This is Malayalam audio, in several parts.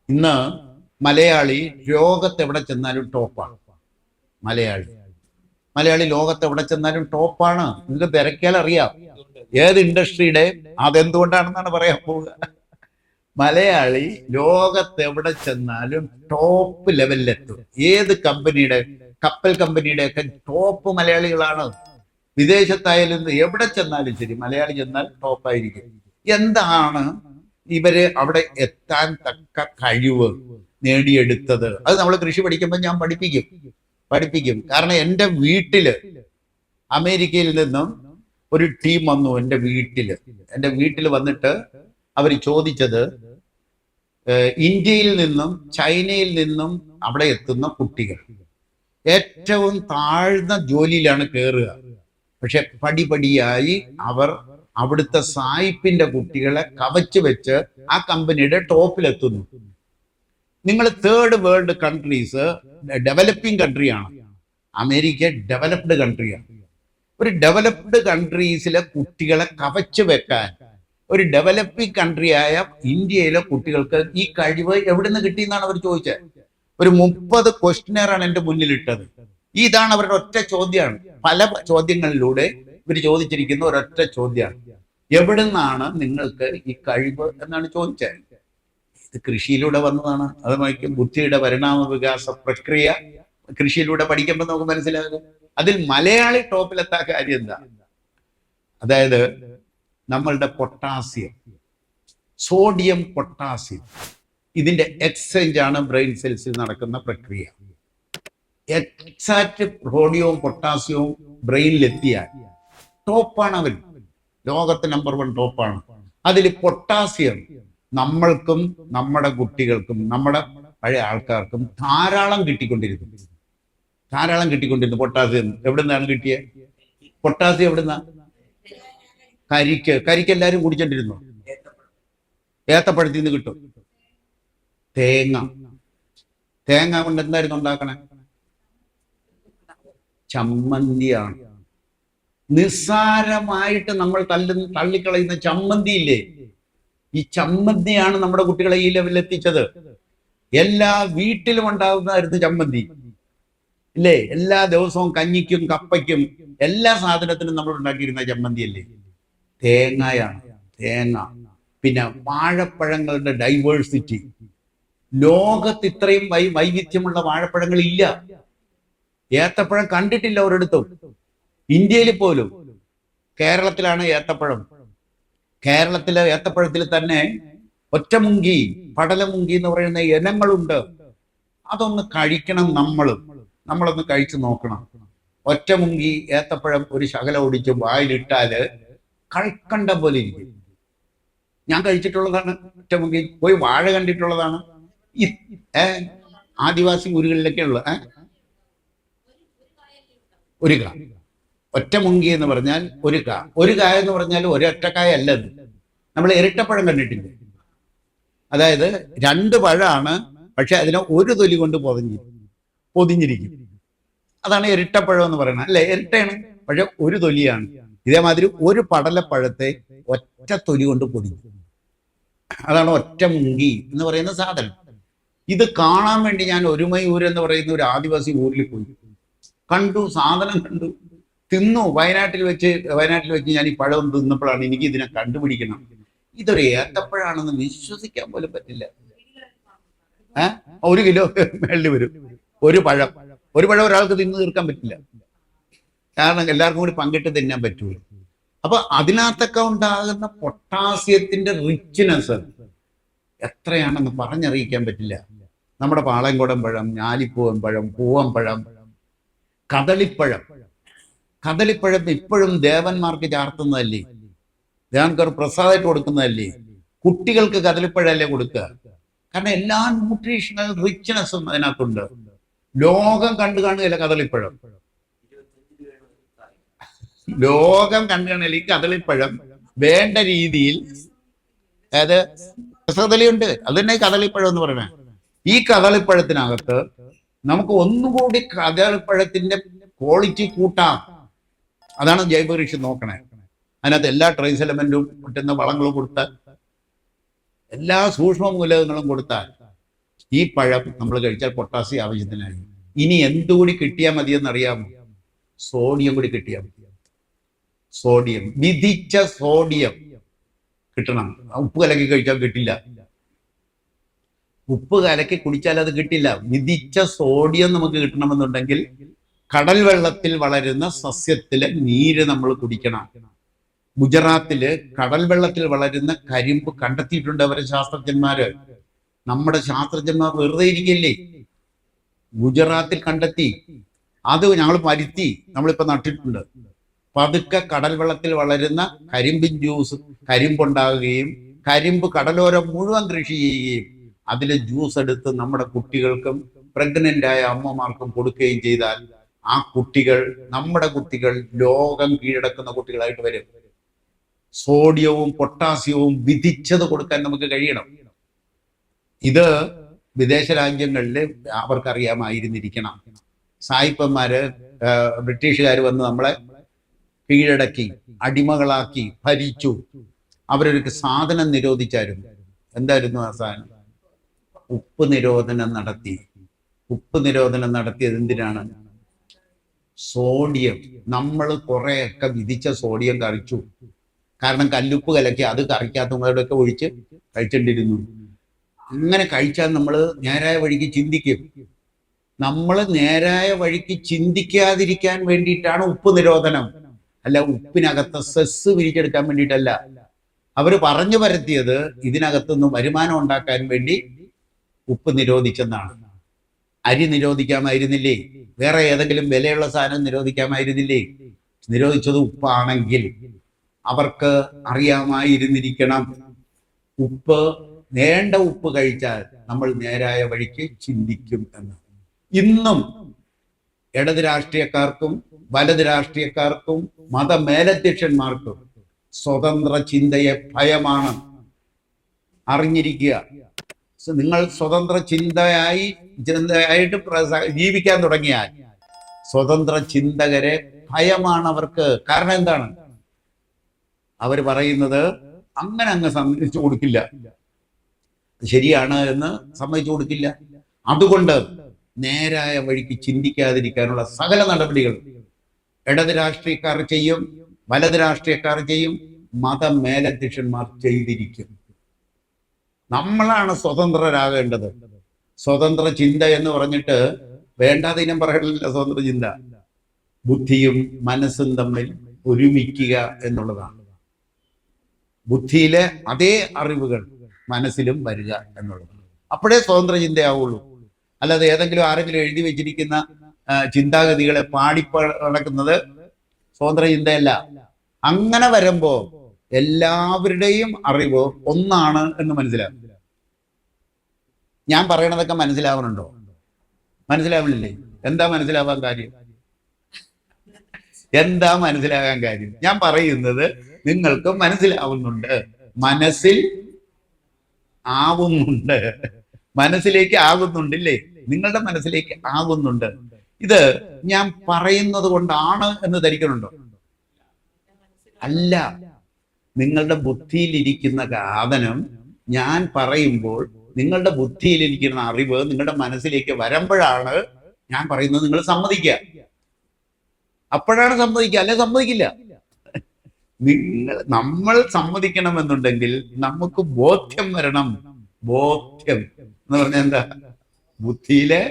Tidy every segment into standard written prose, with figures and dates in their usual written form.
ഇന്ന് മലയാളി ലോകത്തെവിടെ ചെന്നാലും ടോപ്പാണ്. മലയാളി മലയാളി ലോകത്തെവിടെ ചെന്നാലും ടോപ്പാണ്. നിങ്ങൾക്ക് തിരക്കിയാൽ അറിയാം ഏത് ഇൻഡസ്ട്രിയുടെ. അതെന്തുകൊണ്ടാണെന്നാണ് പറയാൻ പോവുക. മലയാളി ലോകത്തെവിടെ ചെന്നാലും ടോപ്പ് ലെവലിലെത്തും. ഏത് കമ്പനിയുടെ, കപ്പൽ കമ്പനിയുടെ ഒക്കെ ടോപ്പ് മലയാളികളാണ്. വിദേശത്തായാലും എവിടെ ചെന്നാലും ശരി, മലയാളി ചെന്നാൽ ടോപ്പായിരിക്കും. എന്താണ് ഇവര് അവിടെ എത്താൻ തക്ക കഴിവ് നേടിയെടുത്തത്? അത് നമ്മൾ കൃഷി പഠിക്കുമ്പോൾ ഞാൻ പഠിപ്പിക്കും. കാരണം എൻ്റെ വീട്ടില് അമേരിക്കയിൽ നിന്നും ഒരു ടീം വന്നു. എൻ്റെ വീട്ടിൽ വന്നിട്ട് അവർ ചോദിച്ചത്, ഇന്ത്യയിൽ നിന്നും ചൈനയിൽ നിന്നും അവിടെ എത്തുന്ന കുട്ടികൾ ഏറ്റവും താഴ്ന്ന ജോലിയിലാണ് കയറുക. പക്ഷെ പടിപടിയായി അവർ അവിടുത്തെ സായിപ്പിന്റെ കുട്ടികളെ കവച്ചു വെച്ച് ആ കമ്പനിയുടെ ടോപ്പിലെത്തുന്നു. നിങ്ങൾ തേർഡ് വേൾഡ് കൺട്രീസ്, ഡെവലപ്പിംഗ് കൺട്രിയാണ്. അമേരിക്ക ഡെവലപ്ഡ് കൺട്രിയാണ്. ഒരു ഡെവലപ്ഡ് കൺട്രീസിലെ കുട്ടികളെ കവച്ചു വെക്കാൻ ഒരു ഡെവലപ്പിംഗ് കൺട്രിയായ ഇന്ത്യയിലെ കുട്ടികൾക്ക് ഈ കഴിവ് എവിടെ നിന്ന് കിട്ടിയെന്നാണ് അവർ ചോദിച്ചത്. ഒരു 30 ക്വസ്റ്റ്യനാണ് എൻ്റെ മുന്നിലിട്ടത്. ഇതാണ് അവരുടെ ഒറ്റ ചോദ്യമാണ്. പല ചോദ്യങ്ങളിലൂടെ ഇവർ ചോദിച്ചിരിക്കുന്ന ഒരൊറ്റ ചോദ്യമാണ്, എവിടെ നിന്നാണ് നിങ്ങൾക്ക് ഈ കഴിവ് എന്നാണ് ചോദിച്ചത്. ഇത് കൃഷിയിലൂടെ വന്നതാണ്. അതുമായിരിക്കും ബുദ്ധിയുടെ പരിണാമ വികാസ പ്രക്രിയ കൃഷിയിലൂടെ പഠിക്കുമ്പോൾ നമുക്ക് മനസ്സിലാകും. അതിൽ മലയാളി ടോപ്പിലെത്താൻ കാര്യം എന്താ? അതായത് നമ്മളുടെ പൊട്ടാസ്യം, സോഡിയം പൊട്ടാസ്യം, ഇതിന്റെ എക്സ്ചേഞ്ച് ആണ് ബ്രെയിൻ സെൽസിൽ നടക്കുന്ന പ്രക്രിയ. എക്സാക്ട് സോഡിയവും പൊട്ടാസ്യവും ബ്രെയിനിലെത്തിയാൽ ടോപ്പാണ് അവൻ. ലോകത്ത് നമ്പർ 1 ടോപ്പാണ്. അതിൽ പൊട്ടാസ്യം നമ്മൾക്കും നമ്മുടെ കുട്ടികൾക്കും നമ്മുടെ പഴയ ആൾക്കാർക്കും ധാരാളം കിട്ടിക്കൊണ്ടിരുന്നു. പൊട്ടാസ്യം എവിടെ നിന്നാണ് കിട്ടിയത്? പൊട്ടാസ്യം എവിടുന്ന? കരിക്ക് എല്ലാവരും കുടിച്ചോണ്ടിരുന്നു. ഏത്തപ്പഴത്തിൽ നിന്ന് കിട്ടും. തേങ്ങ കൊണ്ട് എന്തായിരുന്നു ഉണ്ടാക്കണേ? ചമ്മന്തിയാണ്. നിസ്സാരമായിട്ട് നമ്മൾ തള്ളിക്കളയുന്ന ചമ്മന്തിയില്ലേ, ഈ ചമ്മന്തിയാണ് നമ്മുടെ കുട്ടികളെ ഈ ലെവലിൽ എത്തിച്ചത്. എല്ലാ വീട്ടിലും ഉണ്ടാകുന്നതായിരുന്നു ചമ്മന്തി, ഇല്ലേ? എല്ലാ ദിവസവും കഞ്ഞിക്കും കപ്പയ്ക്കും എല്ലാ സാധനത്തിനും നമ്മൾ ഉണ്ടാക്കിയിരുന്ന ചമ്മന്തി അല്ലേ? തേങ്ങ. പിന്നെ വാഴപ്പഴങ്ങളുടെ ഡൈവേഴ്സിറ്റി. ലോകത്ത് ഇത്രയും വൈവിധ്യമുള്ള വാഴപ്പഴങ്ങൾ ഇല്ല. ഏത്തപ്പഴം കണ്ടിട്ടില്ല ഒരിടത്തും, ഇന്ത്യയിൽ പോലും. കേരളത്തിലാണ് ഏത്തപ്പഴം. കേരളത്തിലെ ഏത്തപ്പഴത്തിൽ തന്നെ ഒറ്റമുങ്കി, പടലമുങ്കി എന്ന് പറയുന്ന ഇനങ്ങളുണ്ട്. അതൊന്ന് കഴിക്കണം. നമ്മളൊന്ന് കഴിച്ചു നോക്കണം. ഒറ്റമുങ്കി ഏത്തപ്പഴം ഒരു ശകലം ഒടിച്ച് വായിലിട്ടാല് കൾക്കണ്ട പോലെ ഇരിക്കും. ഞാൻ കഴിച്ചിട്ടുള്ളതാണ് ഒറ്റമുങ്കി. പോയി വാഴ കണ്ടിട്ടുള്ളതാണ്. ആദിവാസി ഊരുകളിലൊക്കെ ഉള്ള ഒരു കാ. ഒറ്റമുങ്കി എന്ന് പറഞ്ഞാൽ ഒരു കായ എന്ന് പറഞ്ഞാൽ ഒരൊറ്റക്കായ അല്ലത്. നമ്മൾ ഇരട്ടപ്പഴം കണ്ടിട്ടില്ല. അതായത് 2 പഴമാണ്, പക്ഷെ അതിനെ ഒരു തൊലി കൊണ്ട് പൊതിഞ്ഞിരിക്കും. അതാണ് ഇരട്ടപ്പഴം എന്ന് പറയുന്നത്, അല്ലെ? ഇരട്ടയാണ്, പക്ഷെ ഒരു തൊലിയാണ്. ഇതേമാതിരി ഒരു പടലപ്പഴത്തെ ഒറ്റ തൊലി കൊണ്ട് പൊതിഞ്ഞു. അതാണ് ഒറ്റമുങ്കി എന്ന് പറയുന്ന സാധനം. ഇത് കാണാൻ വേണ്ടി ഞാൻ ഒരുമയൂർ എന്ന് പറയുന്ന ഒരു ആദിവാസി ഊരിൽ പോയി. സാധനം കണ്ടു, തിന്നു. വയനാട്ടിൽ വെച്ച് ഞാൻ ഈ പഴം തിന്നപ്പോഴാണ് എനിക്ക് ഇതിനെ കണ്ടുപിടിക്കണം. ഇതൊരു ഏത്തപ്പഴാണെന്ന് വിശ്വസിക്കാൻ പോലും പറ്റില്ല. 1 കിലോ മേളിൽ വരും ഒരു പഴം. ഒരാൾക്ക് തിന്നു തീർക്കാൻ പറ്റില്ല, കാരണം എല്ലാവർക്കും കൂടി പങ്കിട്ട് തിന്നാൻ പറ്റൂല. അപ്പൊ അതിനകത്തൊക്കെ ഉണ്ടാകുന്ന പൊട്ടാസ്യത്തിന്റെ റിച്ച്നെസ് എത്രയാണെന്ന് പറഞ്ഞറിയിക്കാൻ പറ്റില്ല. നമ്മുടെ പാളയംകുടം പഴം, ഞാലിപ്പൂവൻ പഴം, പൂവൻ പഴം, കദളിപ്പഴം ഇപ്പോഴും ദേവന്മാർക്ക് ചാർത്തുന്നതല്ലേ? ദേവൻകാർ പ്രസാദമായിട്ട് കൊടുക്കുന്നതല്ലേ? കുട്ടികൾക്ക് കദളിപ്പഴല്ലേ കൊടുക്കുക? കാരണം എല്ലാ ന്യൂട്രീഷണൽ റിച്ച്നെസ്സും അതിനകത്തുണ്ട്. ലോകം കണ്ടു കാണുകയല്ല കദളിപ്പഴം. ഈ കദളിപ്പഴം വേണ്ട രീതിയിൽ, അതായത് രസകദളിയുണ്ട്, അത് തന്നെ കദളിപ്പഴം എന്ന് പറയുന്നത്. ഈ കദളിപ്പഴത്തിനകത്ത് നമുക്ക് ഒന്നുകൂടി കദളിപ്പഴത്തിന്റെ ക്വാളിറ്റി കൂട്ടാം. അതാണ് ജൈവകൃഷി നോക്കണേ. അതിനകത്ത് എല്ലാ ട്രേസ് എലമെന്റും കിട്ടുന്ന വളങ്ങളും കൊടുത്താൽ, എല്ലാ സൂക്ഷ്മ മൂലകങ്ങളും കൊടുത്താൽ ഈ പഴം നമ്മൾ കഴിച്ചാൽ പൊട്ടാസ്യം ആവശ്യത്തിനായി. ഇനി എന്തുകൂടി കിട്ടിയാൽ മതിയെന്നറിയാമോ? സോഡിയം കൂടി കിട്ടിയാൽ മതി. സോഡിയം, വിധിച്ച സോഡിയം കിട്ടണം. ഉപ്പ് കലക്കി കഴിച്ചാൽ കിട്ടില്ല. ഉപ്പ് കലക്കി കുടിച്ചാൽ അത് കിട്ടില്ല. വിധിച്ച സോഡിയം നമുക്ക് കിട്ടണമെന്നുണ്ടെങ്കിൽ കടൽ വെള്ളത്തിൽ വളരുന്ന സസ്യത്തിലെ നീര് നമ്മൾ കുടിക്കണം. ഗുജറാത്തില് കടൽ വെള്ളത്തിൽ വളരുന്ന കരിമ്പ് കണ്ടെത്തിയിട്ടുണ്ട് അവരെ ശാസ്ത്രജ്ഞന്മാര്. നമ്മുടെ ശാസ്ത്രജ്ഞന്മാർ വെറുതെ ഇരിക്കില്ലേ, ഗുജറാത്തിൽ കണ്ടെത്തി. അത് ഞങ്ങൾ പരുത്തി നമ്മളിപ്പോ നട്ടിട്ടുണ്ട്. പതുക്കെ കടൽ വെള്ളത്തിൽ വളരുന്ന കരിമ്പിൻ ജ്യൂസ്, കരിമ്പുണ്ടാകുകയും കരിമ്പ് കടലോരം മുഴുവൻ കൃഷി ചെയ്യുകയും അതിലെ ജ്യൂസ് എടുത്ത് നമ്മുടെ കുട്ടികൾക്കും പ്രഗ്നന്റ് ആയ അമ്മമാർക്കും കൊടുക്കുകയും ചെയ്താൽ ആ കുട്ടികൾ, നമ്മുടെ കുട്ടികൾ ലോകം കീഴടക്കുന്ന കുട്ടികളായിട്ട് വരും. സോഡിയവും പൊട്ടാസ്യവും വിധിച്ചത് കൊടുക്കാൻ നമുക്ക് കഴിയണം. ഇത് വിദേശ രാജ്യങ്ങളിൽ അവർക്കറിയാമായിരുന്നിരിക്കണം. സായിപ്പന്മാര്, ബ്രിട്ടീഷുകാർ വന്ന് നമ്മളെ കീഴടക്കി, അടിമകളാക്കി, ഭരിച്ചു. അവരൊരു സാധനം നിരോധിച്ചായിരുന്നു. എന്തായിരുന്നു ആ സാധനം? ഉപ്പ് നിരോധനം നടത്തി. ഉപ്പ് നിരോധനം നടത്തിയത് എന്തിനാണ്? സോഡിയം. നമ്മൾ കുറെയൊക്കെ വിധിച്ച സോഡിയം കഴിച്ചു. കാരണം കല്ലുപ്പ് കലക്കി അത് കറിക്കാത്തവരോടൊക്കെ ഒഴിച്ച് കഴിച്ചിട്ടിരുന്നു. അങ്ങനെ കഴിച്ചാൽ നമ്മൾ നേരായ വഴിക്ക് ചിന്തിക്കും. നമ്മൾ നേരായ വഴിക്ക് ചിന്തിക്കാതിരിക്കാൻ വേണ്ടിയിട്ടാണ് ഉപ്പ് നിരോധനം. അല്ല, ഉപ്പിനകത്ത് സെസ് വിരിച്ചെടുക്കാൻ വേണ്ടിയിട്ടല്ല. അവര് പറഞ്ഞു പരത്തിയത് ഇതിനകത്തുനിന്ന് വരുമാനം ഉണ്ടാക്കാൻ വേണ്ടി ഉപ്പ് നിരോധിച്ചെന്നാണ്. അരി നിരോധിക്കാമായിരുന്നില്ലേ? വേറെ ഏതെങ്കിലും വിലയുള്ള സാധനം നിരോധിക്കാമായിരുന്നില്ലേ? നിരോധിച്ചത് ഉപ്പാണെങ്കിൽ അവർക്ക് അറിയാമായിരുന്നിരിക്കണം, ഉപ്പ്, വേണ്ട ഉപ്പ് കഴിച്ചാൽ നമ്മൾ നേരായ വഴിക്ക് ചിന്തിക്കും എന്ന്. ഇന്നും ഇടത് രാഷ്ട്രീയക്കാർക്കും വലത് രാഷ്ട്രീയക്കാർക്കും മതമേലധ്യക്ഷന്മാർക്കും സ്വതന്ത്ര ചിന്തയെ ഭയമാണ്. അറിഞ്ഞിരിക്കുക. നിങ്ങൾ സ്വതന്ത്ര ചിന്തയായിട്ട് ജീവിക്കാൻ തുടങ്ങിയാൽ സ്വതന്ത്ര ചിന്തകരെ ഭയമാണ് അവർക്ക്. കാരണം എന്താണ്? അവർ പറയുന്നത് അങ്ങനെ അങ്ങ് സമ്മതിച്ചു കൊടുക്കില്ല, ശരിയാണ് എന്ന് സമ്മതിച്ചു കൊടുക്കില്ല. അതുകൊണ്ട് നേരായ വഴിക്ക് ചിന്തിക്കാതിരിക്കാനുള്ള സകല നടപടികൾ ഇടത് രാഷ്ട്രീയക്കാർ ചെയ്യും, വലത് രാഷ്ട്രീയക്കാർ ചെയ്യും, മതമേലധ്യക്ഷന്മാർ ചെയ്തിരിക്കും. നമ്മളാണ് സ്വതന്ത്രരാകേണ്ടത്. സ്വതന്ത്ര ചിന്ത എന്ന് പറഞ്ഞിട്ട് വേണ്ടാതീനം പറയണില്ല. സ്വതന്ത്ര ചിന്ത ബുദ്ധിയും മനസ്സും തമ്മിൽ ഒരുമിക്കുക എന്നുള്ളതാണ്. ബുദ്ധിയിലെ അതേ അറിവുകൾ മനസ്സിലും വരിക എന്നുള്ളതാണ്. അപ്പോഴേ സ്വതന്ത്ര ചിന്തയാവുള്ളൂ. അല്ലാതെ ഏതെങ്കിലും ആരെങ്കിലും എഴുതി വെച്ചിരിക്കുന്ന ചിന്താഗതികളെ നടക്കുന്നത് സ്വതന്ത്ര ചിന്തയല്ല. അങ്ങനെ വരുമ്പോ എല്ലാവരുടെയും അറിവ് ഒന്നാണ് എന്ന് മനസ്സിലാവും. ഞാൻ പറയണതൊക്കെ മനസ്സിലാവുന്നുണ്ടോ? മനസ്സിലാവണില്ലേ? എന്താ മനസ്സിലാവാൻ കാര്യം? എന്താ മനസ്സിലാകാൻ കാര്യം? ഞാൻ പറയുന്നത് നിങ്ങൾക്ക് മനസ്സിലാവുന്നുണ്ട്, മനസ്സിൽ ആവുന്നുണ്ട്, മനസ്സിലേക്ക് ആകുന്നുണ്ടില്ലേ? നിങ്ങളുടെ മനസ്സിലേക്ക് ആകുന്നുണ്ട്. ഇത് ഞാൻ പറയുന്നത് കൊണ്ടാണ് എന്ന് ധരിക്കണുണ്ടോ? അല്ല, നിങ്ങളുടെ ബുദ്ധിയിലിരിക്കുന്ന സാധനം ഞാൻ പറയുമ്പോൾ നിങ്ങളുടെ ബുദ്ധിയിലിരിക്കുന്ന അറിവ് നിങ്ങളുടെ മനസ്സിലേക്ക് വരുമ്പോഴാണ് ഞാൻ പറയുന്നത് നിങ്ങൾ സമ്മതിക്കുക. അപ്പോഴാണ് സമ്മതിക്കുക, അല്ലെ സമ്മതിക്കില്ല. നമ്മൾ സമ്മതിക്കണമെന്നുണ്ടെങ്കിൽ നമുക്ക് ബോധ്യം വരണം. ബോധ്യം എന്ന് പറഞ്ഞാൽ എന്താ? ബുദ്ധിയിലെ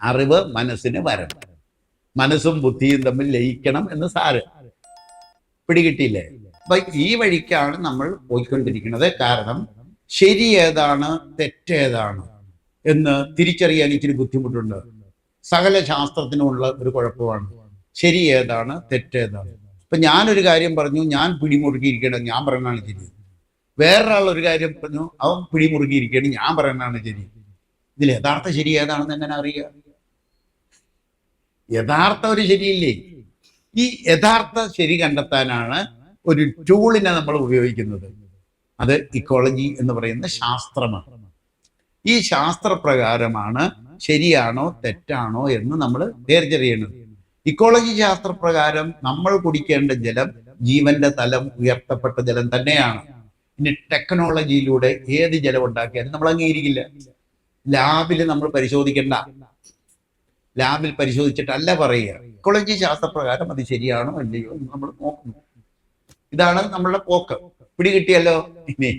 അറിവ് മനസ്സിന് വരണം. മനസ്സും ബുദ്ധിയും തമ്മിൽ ലയിക്കണം എന്ന് സാറ് പിടികിട്ടിയില്ലേ? അപ്പൊ ഈ വഴിക്കാണ് നമ്മൾ പോയിക്കൊണ്ടിരിക്കുന്നത്. കാരണം ശരി ഏതാണ് തെറ്റേതാണ് എന്ന് തിരിച്ചറിയാൻ ഇച്ചിരി ബുദ്ധിമുട്ടുണ്ട്. സകല ശാസ്ത്രത്തിനുമുള്ള ഒരു കുഴപ്പമാണ് ശരി ഏതാണ് തെറ്റേതാണ്. ഇപ്പൊ ഞാനൊരു കാര്യം പറഞ്ഞു, ഞാൻ പിടിമുറുക്കിയിരിക്കണം, ഞാൻ പറയുന്നതാണ് ശരി. വേറൊരാൾ ഒരു കാര്യം പറഞ്ഞു, അവൻ പിടിമുറുക്കിയിരിക്കണം, ഞാൻ പറയുന്നതാണ് ശരി. ഇതിൽ യഥാർത്ഥ ശരി ഏതാണെന്ന് എങ്ങനെ അറിയുക? യഥാർത്ഥ ഒരു ശരിയില്ലേ? ഈ യഥാർത്ഥ ശരി കണ്ടെത്താനാണ് ഒരു ടൂളിനെ നമ്മൾ ഉപയോഗിക്കുന്നത്. അത് ഇക്കോളജി എന്ന് പറയുന്ന ശാസ്ത്രമാണ്. ഈ ശാസ്ത്രപ്രകാരമാണ് ശരിയാണോ തെറ്റാണോ എന്ന് നമ്മൾ വേർതിരിയണത്. ഇക്കോളജി ശാസ്ത്രപ്രകാരം നമ്മൾ കുടിക്കേണ്ട ജലം ജീവന്റെ തലം ഉയർത്തപ്പെട്ട ജലം തന്നെയാണ്. ഇനി ടെക്നോളജിയിലൂടെ ഏത് ജലം ഉണ്ടാക്കിയാലും നമ്മൾ അംഗീകരിക്കില്ല. ലാബിൽ നമ്മൾ പരിശോധിക്കേണ്ട. ലാബിൽ പരിശോധിച്ചിട്ടല്ല പറയുക. ഇക്കോളജി ശാസ്ത്രപ്രകാരം അത് ശരിയാണോ അല്ലയോ എന്ന് നമ്മൾ നോക്കുന്നു. ഇതാണ് നമ്മളുടെ പോക്ക്. പിടികിട്ടിയല്ലോ. ഇനി